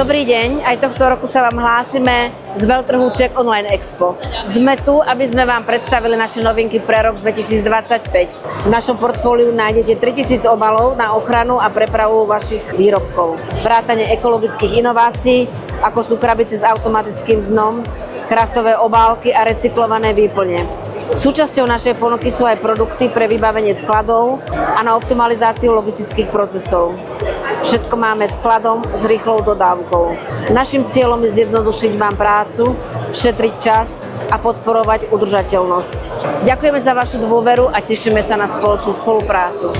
Dobrý deň, aj tohto roku sa vám hlásime z veľtrhu Czech Online Expo. Sme tu, aby sme vám predstavili naše novinky pre rok 2025. V našom portfóliu nájdete 3000 obalov na ochranu a prepravu vašich výrobkov. Vrátane ekologických inovácií, ako sú krabice s automatickým dnom, kraftové obálky a recyklované výplne. Súčasťou našej ponuky sú aj produkty pre vybavenie skladov a na optimalizáciu logistických procesov. Všetko máme skladom s rýchlou dodávkou. Naším cieľom je zjednodušiť vám prácu, šetriť čas a podporovať udržateľnosť. Ďakujeme za vašu dôveru a tešíme sa na spoločnú spoluprácu.